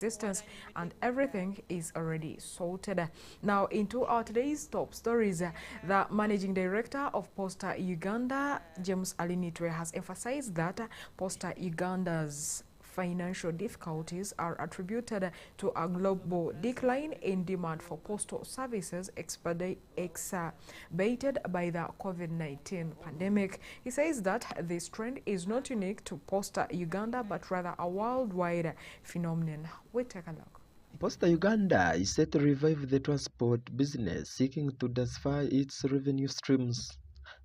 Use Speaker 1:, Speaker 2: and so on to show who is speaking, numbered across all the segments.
Speaker 1: existence, and everything is already sorted. Now, into our today's top stories, the managing director of Posta Uganda, James Alinitwe, has emphasized that Posta Uganda's financial difficulties are attributed to a global decline in demand for postal services exacerbated by the COVID-19 pandemic. He says that this trend is not unique to Posta Uganda, but rather a worldwide phenomenon. We take a look.
Speaker 2: Posta Uganda is set to revive the transport business, seeking to diversify its revenue streams.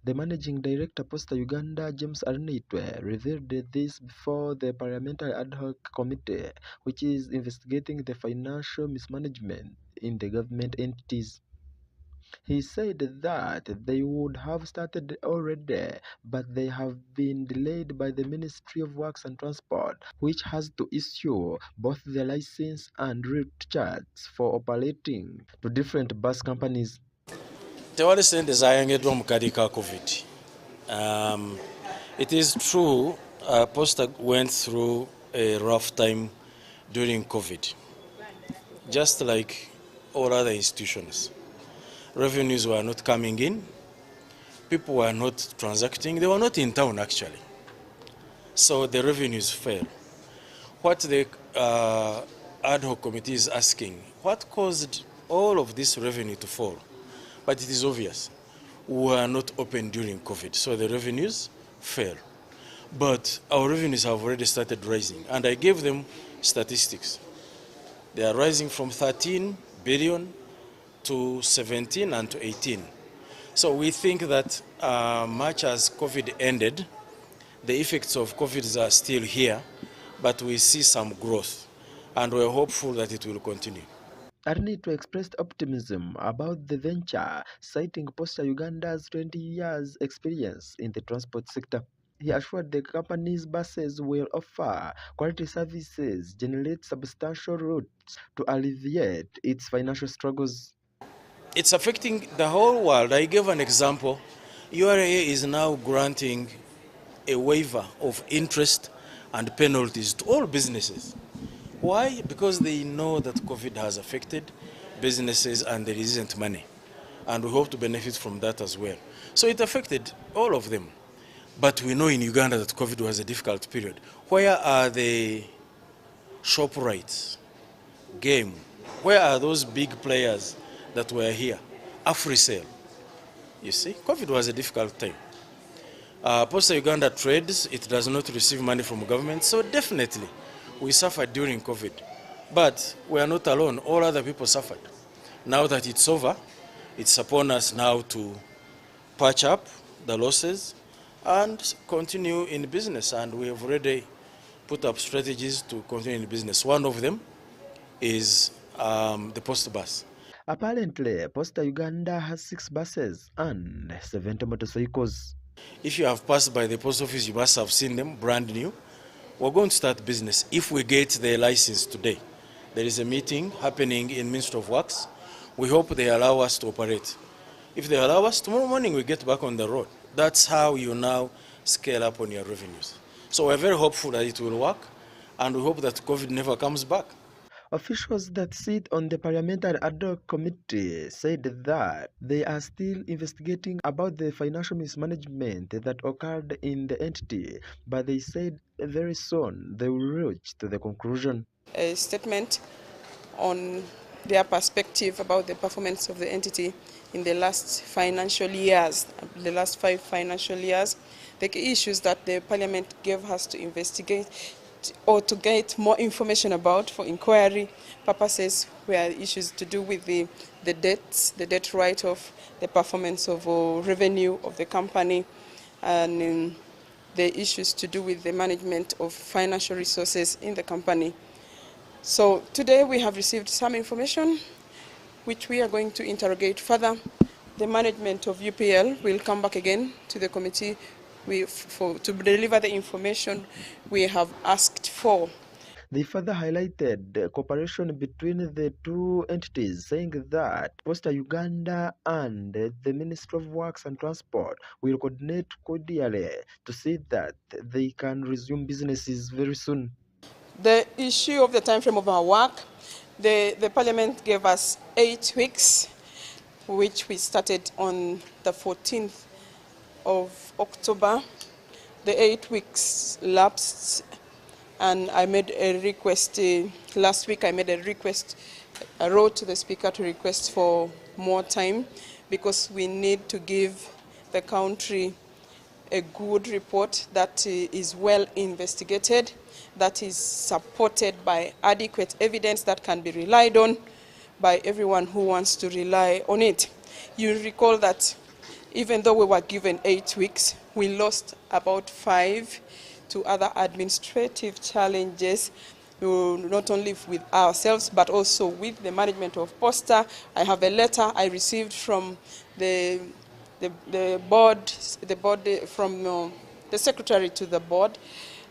Speaker 2: The managing director, Posta Uganda, James Agarikwotsya, revealed this before the Parliamentary Ad Hoc Committee, which is investigating the financial mismanagement in the government entities. He said that they would have started already, but they have been delayed by the Ministry of Works and Transport, which has to issue both the license and route charts for operating to different bus companies.
Speaker 3: Tewali sente zayangeddwa mu kati ka COVID. It is true, Posta went through a rough time during COVID, just like all other institutions. Revenues were not coming in, people were not transacting, they were not in town actually. So the revenues fell. What the ad hoc committee is asking, what caused all of this revenue to fall? But it is obvious, we were not open during COVID, so the revenues fell. But our revenues have already started rising, and I gave them statistics. They are rising from 13 billion to 17 and to 18. So we think that much as COVID ended, the effects of COVID are still here, but we see some growth, and we're hopeful that it will continue.
Speaker 2: Agarikwotsya expressed optimism about the venture, citing Posta Uganda's 20 years experience in the transport sector. He assured the company's buses will offer quality services, generate substantial routes to alleviate its financial struggles.
Speaker 3: It's affecting the whole world. I gave an example. URA is now granting a waiver of interest and penalties to all businesses. Why? Because they know that COVID has affected businesses and there isn't money. And we hope to benefit from that as well. So it affected all of them. But we know in Uganda that COVID was a difficult period. Where are the ShopRites, Game? Where are those big players that were here? AfriSale. You see, COVID was a difficult time. Posta Uganda trades, it does not receive money from government, so definitely we suffered during COVID. But we are not alone, all other people suffered. Now that it's over, it's upon us now to patch up the losses and continue in business, and we have already put up strategies to continue in business. One of them is the post bus.
Speaker 2: Apparently, Posta Uganda has 6 buses and 70 motorcycles.
Speaker 3: If you have passed by the post office, you must have seen them, brand new. We're going to start business if we get the license today. There is a meeting happening in Ministry of Works. We hope they allow us to operate. If they allow us, tomorrow morning we get back on the road. That's how you now scale up on your revenues. So we're very hopeful that it will work, and we hope that COVID never comes back.
Speaker 2: Officials that sit on the Parliamentary Ad Hoc Committee said that they are still investigating about the financial mismanagement that occurred in the entity, but they said very soon they will reach to the conclusion.
Speaker 4: A statement on their perspective about the performance of the entity in the last financial years, the last 5 financial years, the issues that the Parliament gave us to investigate or to get more information about for inquiry purposes were issues to do with the debt write-off, the performance of revenue of the company, and the issues to do with the management of financial resources in the company. So today we have received some information which we are going to interrogate further. The management of UPL will come back again to the committee to deliver the information we have asked for.
Speaker 2: They further highlighted cooperation between the two entities, saying that Posta Uganda and the Ministry of Works and Transport will coordinate cordially to see that they can resume businesses very soon.
Speaker 4: The issue of the time frame of our work, the Parliament gave us 8 weeks, which we started on the 14th of October. The 8 weeks lapsed, and I made a request last week. I made a request. I wrote to the Speaker to request for more time because we need to give the country a good report that is well investigated, that is supported by adequate evidence that can be relied on by everyone who wants to rely on it. You recall that even though we were given 8 weeks, we lost about 5 to other administrative challenges, not only with ourselves, but also with the management of Posta. I have a letter I received from the board from the secretary to the board.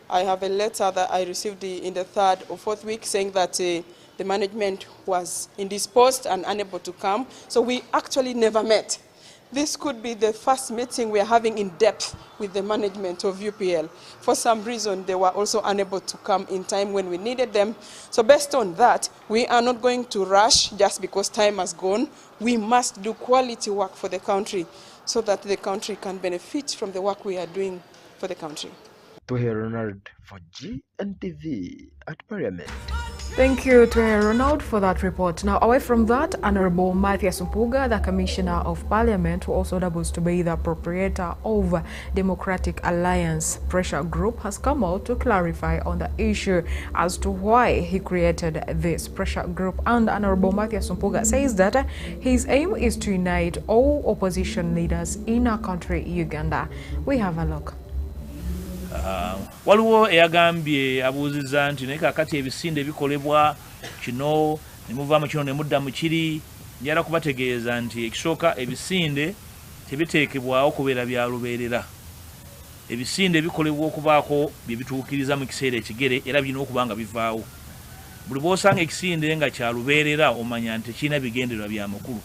Speaker 4: I have a letter that I received in the 3rd or 4th week saying that the management was indisposed and unable to come. So we actually never met. This could be the first meeting we are having in depth with the management of UPL. For some reason, they were also unable to come in time when we needed them. So based on that, we are not going to rush just because time has gone. We must do quality work for the country so that the country can benefit from the work we are doing for the country.
Speaker 2: To hear Ronald for Gntv at Parliament.
Speaker 1: Thank you to Ronald for that report. Now, away from that, Honorable Matthias Mpuga, the Commissioner of Parliament, who also doubles to be the proprietor of Democratic Alliance Pressure Group, has come out to clarify on the issue as to why he created this pressure group. And Honorable Matthias Mpuga says that his aim is to unite all opposition leaders in our country, Uganda. We have a look.
Speaker 5: Waliwo eyagambye abuuziza nti naye kakati ebisinde bikolebwa kino ne muvaamu kino ne mudda mu kiri. Njala kubategeeza nti ekisooka ebisinde tebiteekebwawo kubeera bya lubeerera. Ebisinde bikolebwa okubaako bye bituukiriza mu kiseera ekigere era birina okuba nga bivaawo. Buli bw'osanga ekisinde nga kya lubeerera omanya nti kirina bigendererwa bya makulu.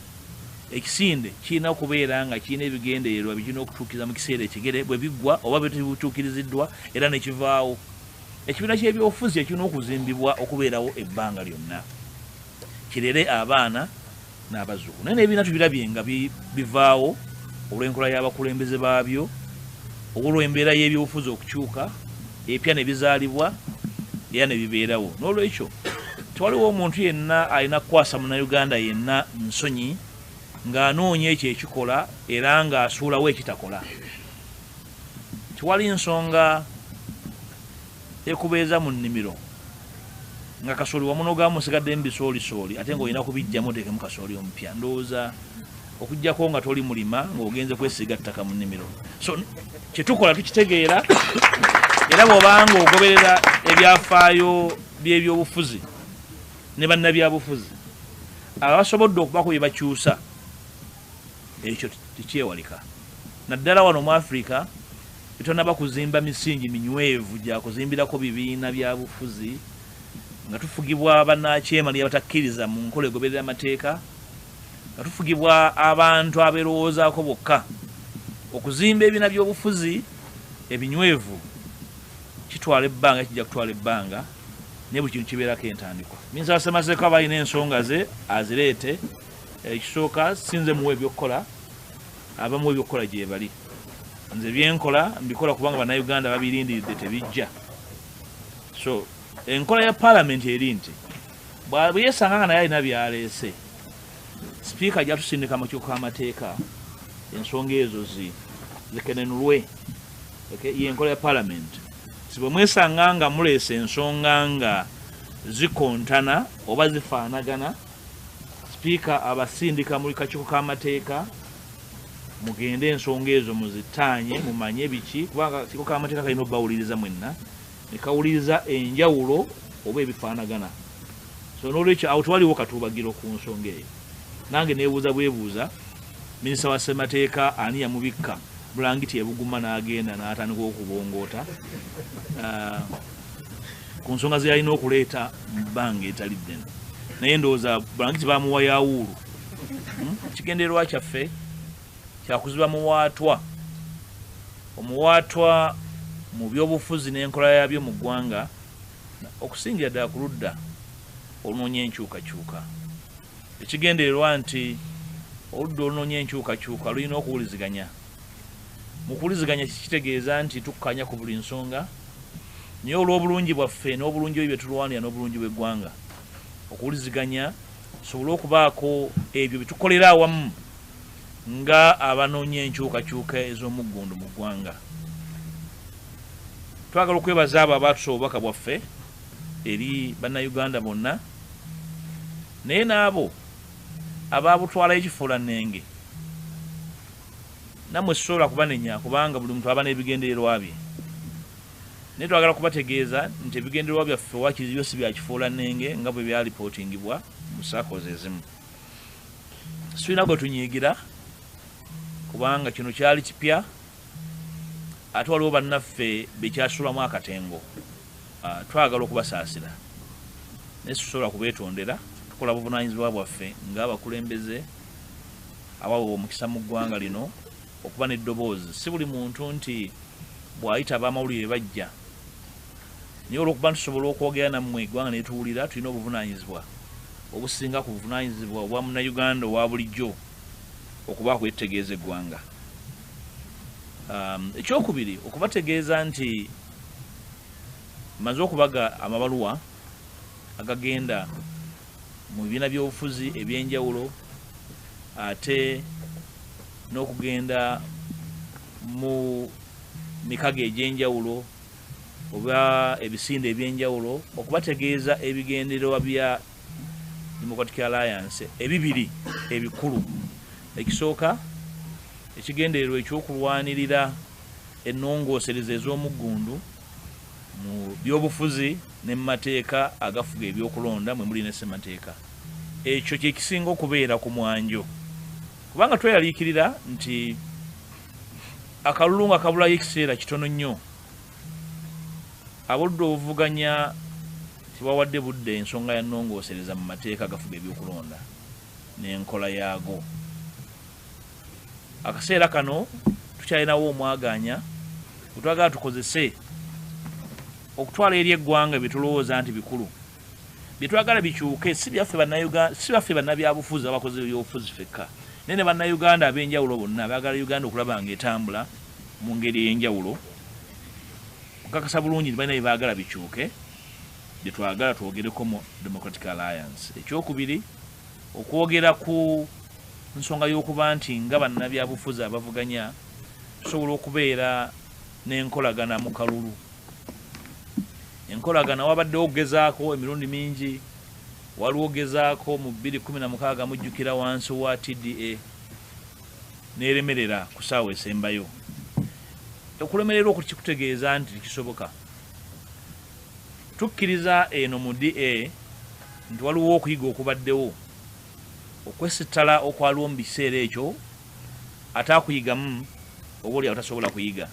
Speaker 5: Ekisinde kirina okubeera nga kirina ebigendererwa birina okutuukiriza mu kiseera ekigere bwe biggwa oba bituukiriziddwa era ne kivaawo. Ekibiina ky'ebyobufuzi ekirina okuzimbibwa okubeerawo ebbanga lyonna kirere abaana n'abazzukulu. Naye n'ebibiina tubirabye nga bivaawo olw'enkola y'abakulembeze baabyo, olw'embeera y'ebyobufuzi okukyuka, epya ne bizaalibwa era ne bibeerawo. N'olwekyo tewaliwo omuntu yenna alina kukwasa munnayuganda yenna nsonyi ng'anoonya ekyo ekikola era ng'asuulawo ekitakola. Tewali nsonga ekubeeza mu nnimiro nga kasooli wamunogamu musigadde mu bisoolisooli ate ng'olina kubijjamu oteekemu kasooli omupya. Ndowooza okuggyako nga toli mulima ng'ogenze kwesiga ttaka mu nnimiro. So kye tukola tukitegeera era bw'obanga ogoberera ebyafaayo by'ebyobufuzi ne bannabyabufuzi abasobodde okubako bye bakyusa, ekyo tekyewalika. Naddala wano mu Africa tetonnaba kuzimba misingi minywevu gya kuzimbirako bibiina bya bufuzi nga tufugibwa bannakyema ne batakkiriza mu nkola egoberera amateeka, nga tufugibwa abantu abeerowoozaako bokka. Okuzimba ebibiina by'obufuzi ebinywevu kitwala ebbanga, kijja kutwala ebbanga, naye buli kintu kibeerako entandikwa. Minisita wa Ssemateeka aba alina ensonga ze azireete. Ekisooka sinze muwe ebyokukola, abamu ebyokukola gye bali. Nze byenkola mbikola kubanga bannayuganda babirindiridde tebijja. So enkola ya Parliament eri nti bwe yeesanga nga naye alina byaleese, sipiika ajja tusindika amakiiko k'amateeka ensonga ezo zikenenulwe. Yenkola ya Parliament. Si bwe mwesanga nga muleese ensonga nga zikontana oba zifaanagana, sipiika abasindika mu kakiiko k'amateeka mugende ensonga ezo muzitaanye mumanye biki, kubanga akakiiko k'amateeka kalina obbawuliriza mwenna ne kawuliriza enjawulo oba ebifaanagana. So n'olwekyo awo tewaliwo katuubagiro ku nsonga eyo. Nange neebuuza bwebuuza, minisita wa Ssemateeka ani yamubikka bulangiti ebuguma n'agenda n'atandika okubongoota ku nsonga ze yalina okuleeta mu bbanga etali ddene. Naye ndowooza bulangiti baamuwa yawuulu. Kigendererwa kyaffe kyakuziba muwaatwa. Omuwaatwa mu byobufuzi n'enkola yabyo mu ggwanga okusingira ddala ku ludda olunoonya enkyukakyuka. Ekigendererwa nti oludda olunoonya enkyukakyuka lulina okuwuliziganya. Mu kuwuliziganya kitegeeza nti tukkanya ku buli nsonga, naye olw'obulungi bwaffe n'obulungi bwe tulwanira n'obulungi bw'eggwanga, okuwuliziganya tusobole okubaako ebyo bye tukolera awamu nga abanoonya enkyukakyuka ez'omuggundu mu ggwanga. Twagala okwebaza abo abaatusa obubaka bwaffe eri bannayuganda bonna, naye n'abo abaabutwalayo ekifuulannenge, nammwe sisobola kubanenya kubanga buli muntu aba n'ebigendererwa bye. Naye twagala kubategeeza nti ebigendererwa byaffe waakiri byo si bya kifuulannenge nga bwe byalipootingibwa mu saakoozi ezimu. Tulina gwe tunyiigira kubanga kino kyali kipya, ate waliwo bannaffe bekyasulamu akatengo. Twagala okubasaasira, naye tusobola kubeetondera. Tukola buvunaanyizibwa bwaffe ng'abakulembeze abawa omukisa mu ggwanga lino okuba n'eddoboozi. Si buli muntu nti bw'ayita ab'amawulire bajja, naye olw'okuba tusobola okwogera nammwe eggwanga ne tuwulira, tulina obuvunaanyizibwa obusinga ku buvunaanyizibwa obwa munnayuganda owa bulijjo okubaako ekitegeeza eggwanga. Ekyokubiri okubategeeza nti maze okubaga amabaluwa agagenda mu bibiina by'obufuzi ebyenjawulo, ate n'okugenda mu mikago egy'enjawulo oba ebisinde ebyenjawulo, okubategeeza ebigendererwa bya Democratic Alliance ebibiri ebikulu. Ekisooka, ekigendererwa ekyokulwanirira ennongoosereza ez'omuggundu mu byobufuzi ne mu mateeka agafuga ebyokulonda mwe muli ne ssemateeka. Ekyo kye kisinga okubeera ku mwanjo, kubanga tweyaliikirira nti akalulu nga kabulayo ekiseera kitono nnyo, abuludde obuvuganya tibawadde budde ensonga ya nnongoosereza mu mateeka agafuga ebyokulonda n'enkola yaago. Akaseera kano tukyalinawo omwaganya gwe twagala tukozese okutwala eri eggwanga bye tulowooza nti bikulu, bye twagala bikyuke. Si baffe bannabyabufuzi abakozi b'ebyobufuzi fekka, naye ne bannayuganda ab'enjawulo bonna abaagala Uganda okulaba ng'etambula mu ngeri ey'enjawulo. Okakasa bulungi balina bye baagala bikyuke, bye twagala twogereko mu Democratic Alliance. Ekyokubiri, okwogera ku nsonga y'okuba nti nga bannabyabufuzi abavuganya tusobola okubeera n'enkolagana mu kalulu. Enkolagana wabaddewo okugezaako emirundi mingi, waliwo ogezaako mu 2016 mujjukira wansi wa TDA n'eremerera ku ssaawa esembayo. Okulemererwa okwo kikutegeeza nti kisoboka. Tukkiriza eno mu DA nti waliwo okuyiga okubaddewo, okwesittala okwaliwo mu biseera ekyo ataakuyigamu oba oli tasobola kuyiga.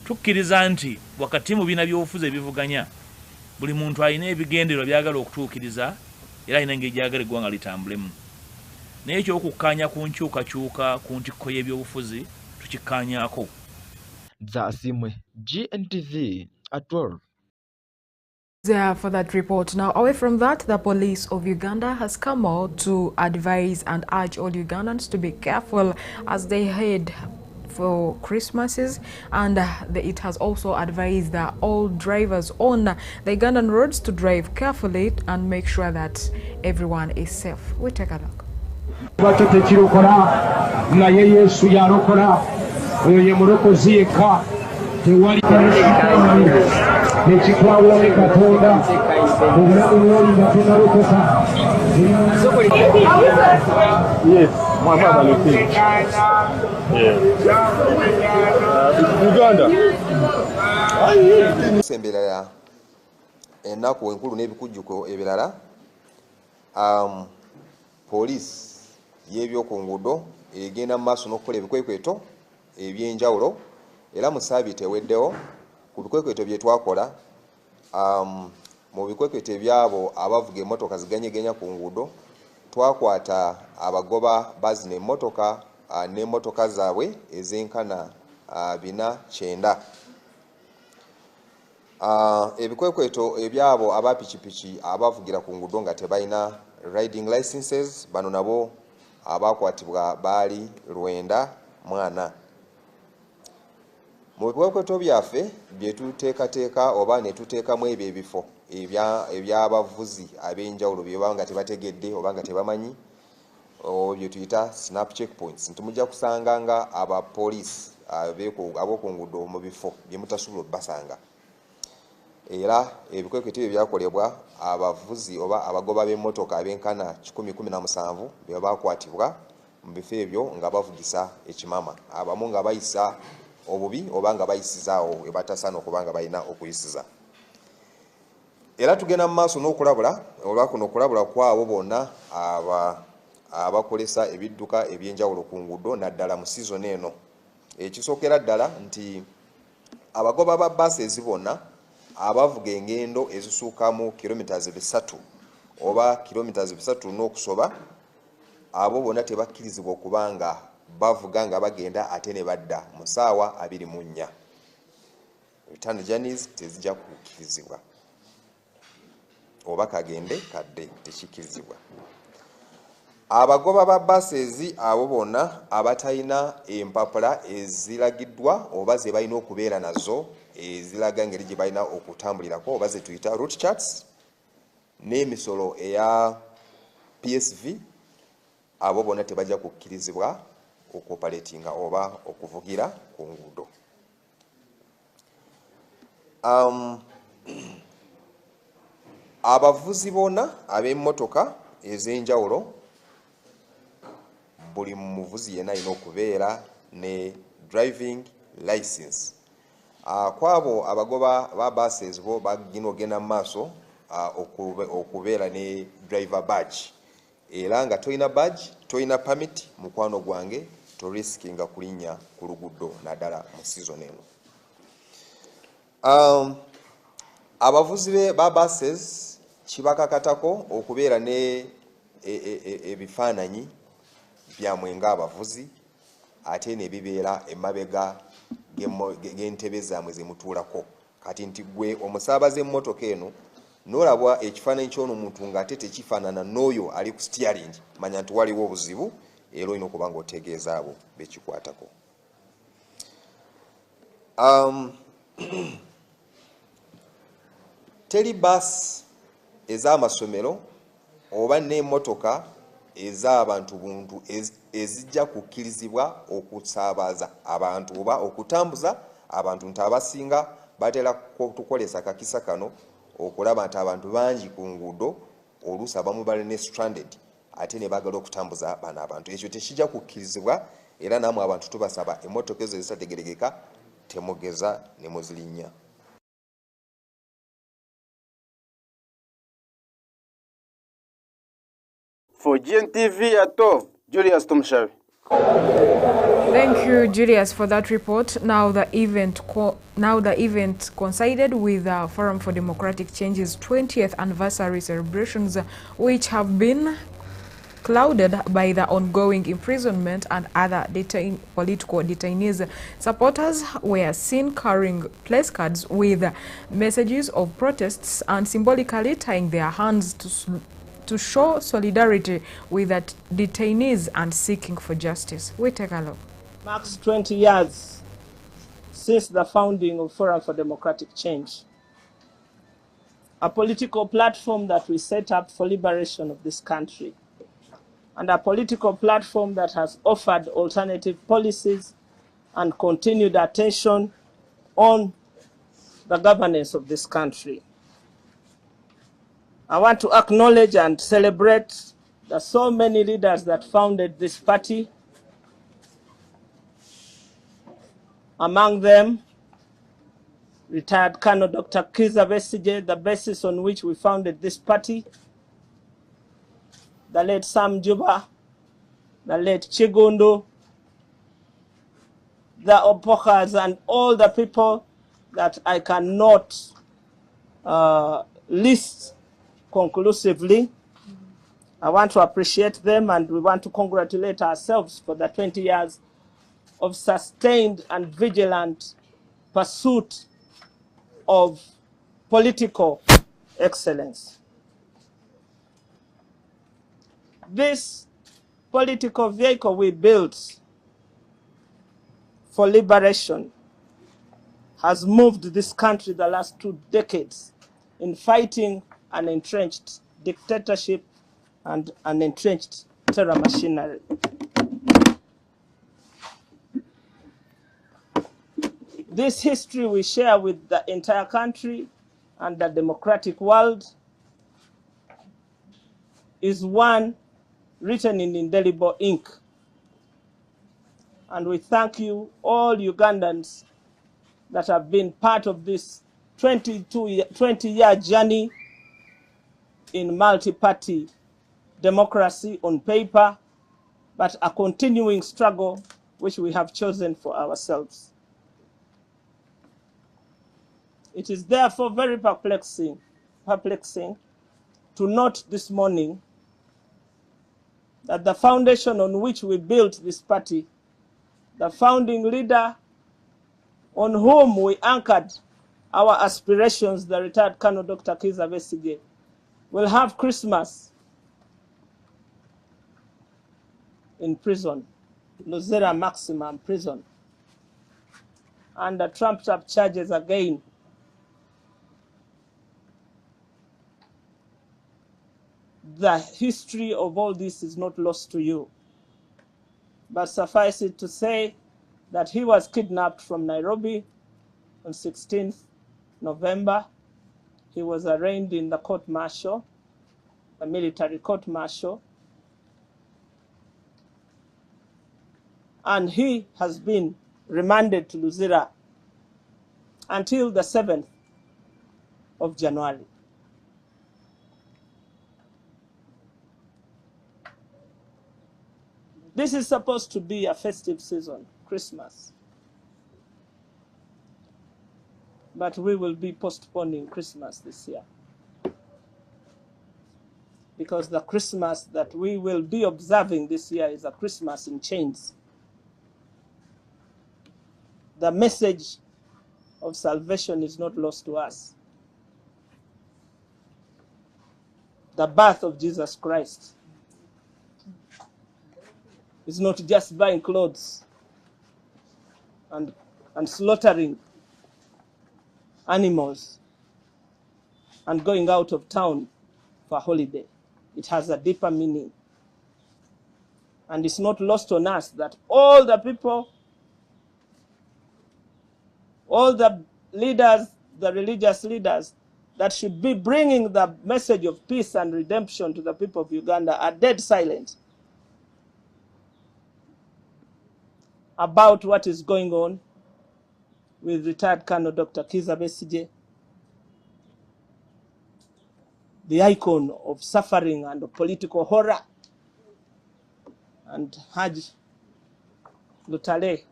Speaker 5: Tukkiriza nti wakati mu bibiina by'obufuzi ebivuganya buli muntu alina ebigendererwa byagala okutuukiriza era alina engeri gyagala eggwanga litambulemu. Naye ekyokukkaanya ku nkyukakyuka ku ntikko y'ebyobufuzi tukikkaanyaako.
Speaker 2: Zasimwe, GNTV at 12.
Speaker 1: For that report. Now, away from that, the police of Uganda has come out to advise and urge all Ugandans to be careful as they head for Christmases, and it has also advised all drivers on the Ugandan roads to drive carefully and make sure that everyone is safe. We take a look.
Speaker 6: Uganda sembera ennaku enkulu n'ebikujjuko ebirala police y'ebyoku nguudo egenda mu maaso n'okukola ebikwekweto ebyenjawulo era mu ssaabiiti eweddewo ku bikwekweto bye twakola mu bikwekweto ebyabo abavuga emmotoka ziganyeganya ku nguudo twakwata abagoba bazina emmotoka n'emmotoka zaabwe ezenkana 490. Ebikwekweto ebyabo aba pikipiki abavugira ku nguudo nga tebalina riding licenses bano nabo abakwatibwa baali 94. Mu bikwekweto byaffe bye tuteekateeka oba ne tuteekamu ebyo ebifo eby'abavuzi ab'enjawulo bye baba nga tebategedde oba nga tebamanyi bye tuyita snap checkpoints nti mujja kusanga nga abapoliisi ab'oku nguudo mu bifo bye mutasobola basanga. Era ebikwekweto ebyo byakolebwa abavuzi oba abagoba b'emmotoka ab'enkana 117 be bakwatibwa mu bifo ebyo nga bavugisa ekimama, abamu nga bayisa obubi oba nga bayisizaawo ebatasaana okuba nga balina okuyisiza. Era tugenda mu maaso n'okulabula olwa kuno okulabula kwabo bonna abakolesa ebidduka eby'enjawulo ku nguudo naddala mu sizoni eno. Ekisookera ddala nti abagoba ba buses bonna abavuga engendo ezisuukamu kilometers 3 oba kilometers 3 n'okusoba abo bonna tebakkirizibwa okuba nga bavuga nga bagenda ate ne badda mu ssaawa 24. Return journeys tezijja kukkirizibwa oba kagende kadde tekikkirizibwa. Abagoba ba buses abo bonna abatalina empapula eziragiddwa oba ze balina okubeera nazo eziraga engeri gye balina okutambulirako oba ze tuyita route charts n'emisolo eya PSV abo bonna tebajja kukkirizibwa okoperatinga oba okuvugira ku nguudo. Abavuzi bonna ab'emmotoka ez'enjawulo buli muvuzi yenna alina okubeera ne driving license. Kwabo abagoba ba buses bo bagina ogenda mu maaso okubeera ne driver badge. Era nga toyina badge toyina permit mukwano gwange to riskinga kulinnya ku luguudo naddala mu season eno. Abavuzi ba buses kibakakatako okubeera ne ebifaananyi byamwe ng'abavuzi ate ne bibeera emabega g'entebe zammwe ze mutuulako. Kati nti gwe omusaabaze emmotoka eno n'olabwa ekifaananyi ky'ono muntu ng'ate tekifaanana n'oyo ali ku steering, manya nti waliwo obuzibu era olina okuba ng'otegeeza abo bekikwatako. Teri bus ez'amasomero oba n'emmotoka ez'abantu buntu ezijja kukkirizibwa okusaabaza abantu oba okutambuza abantu nti abasinga batera kutukolesa kakisa kano okulaba nti abantu bangi ku nguudo oluusi abamu bali ne stranded ate ne baagala okutambuza bano abantu. Ekyo tekijja kukkirizibwa era nammwe abantu tubasaba emmotoka ezo ezitategerekeka temugeza ne muzirinnya.
Speaker 7: For Gntv at 12, Julius Tomshavi.
Speaker 1: Thank you, Julius, for that report. Now the event coincided with the Forum for Democratic Change's 20th anniversary celebrations, which have been clouded by the ongoing imprisonment and other political detainees. Supporters were seen carrying placards with messages of protests and symbolically tying their hands to show solidarity with the detainees and seeking for justice. We take a look.
Speaker 8: Marks 20 years since the founding of Forum for Democratic Change, a political platform that we set up for liberation of this country, and a political platform that has offered alternative policies and continued attention on the governance of this country. I want to acknowledge and celebrate the so many leaders that founded this party. Among them, retired Colonel Dr. Kiza Besige, the basis on which we founded this party, the late Sam Juba, the late Chigondo, the Opokas, and all the people that I cannot list conclusively. I want to appreciate them, and we want to congratulate ourselves for the 20 years of sustained and vigilant pursuit of political excellence. This political vehicle we built for liberation has moved this country the last 2 decades in fighting an entrenched dictatorship and an entrenched terror machinery. This history we share with the entire country and the democratic world is one written in indelible ink. And we thank you, all Ugandans that have been part of this 20-year journey in multi-party democracy on paper, but a continuing struggle which we have chosen for ourselves. It is therefore very perplexing to note this morning that the foundation on which we built this party, the founding leader on whom we anchored our aspirations, the retired Colonel Dr. Kizza Besigye, will have Christmas in prison, Luzera Maximum Prison, under trumped-up charges again. The history of all this is not lost to you, but suffice it to say that he was kidnapped from Nairobi on 16th November. He was arraigned in the court-martial, a military court-martial, and he has been remanded to Luzira until the 7th of January. This is supposed to be a festive season, Christmas. But we will be postponing Christmas this year, because the Christmas that we will be observing this year is a Christmas in chains. The message of salvation is not lost to us. The birth of Jesus Christ is not just buying clothes and slaughtering animals and going out of town for a holiday. It has a deeper meaning. And it's not lost on us that all the people, all the leaders, the religious leaders that should be bringing the message of peace and redemption to the people of Uganda are dead silent about what is going on with retired Colonel Dr. Kizza Besigye, the icon of suffering and of political horror, and Haj Lutale,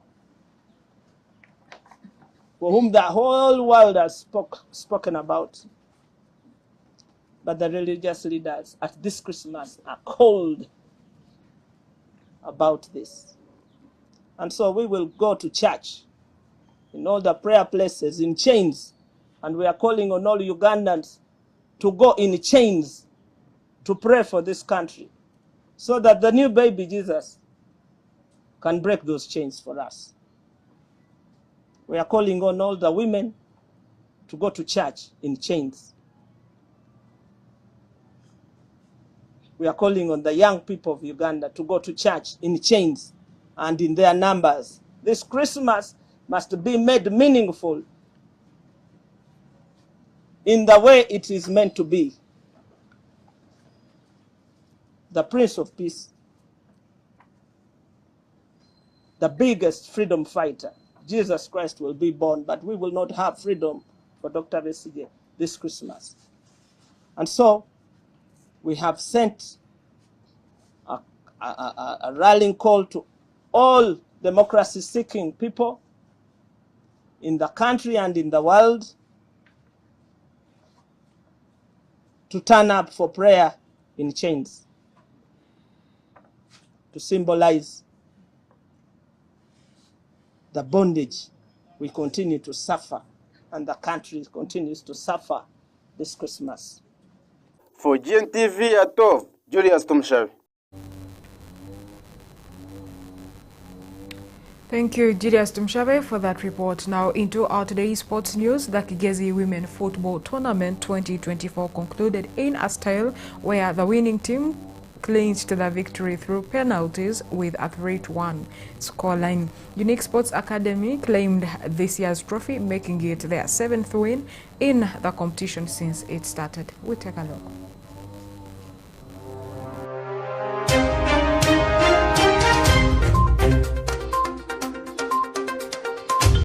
Speaker 8: for whom the whole world has spoken about. But the religious leaders at this Christmas are cold about this. And so we will go to church in all the prayer places in chains, and we are calling on all Ugandans to go in chains to pray for this country, so that the new baby Jesus can break those chains for us. We are calling on all the women to go to church in chains. We are calling on the young people of Uganda to go to church in chains and in their numbers. This Christmas must be made meaningful in the way it is meant to be. The Prince of Peace, the biggest freedom fighter, Jesus Christ, will be born, but we will not have freedom for Dr. Besigye this Christmas. And so we have sent a rallying call to all democracy-seeking people in the country and in the world to turn up for prayer in chains, to symbolize the bondage we continue to suffer and the country continues to suffer this Christmas.
Speaker 7: For Gntv at all, Julius Tumshavi.
Speaker 1: Thank you, Julius Tumshabe, for that report. Now into our today's sports news. The Kigezi Women Football Tournament 2024 concluded in a style where the winning team clinched the victory through penalties with a 3-1 scoreline. Unique Sports Academy claimed this year's trophy, making it their 7th win in the competition since it started. We'll take a look.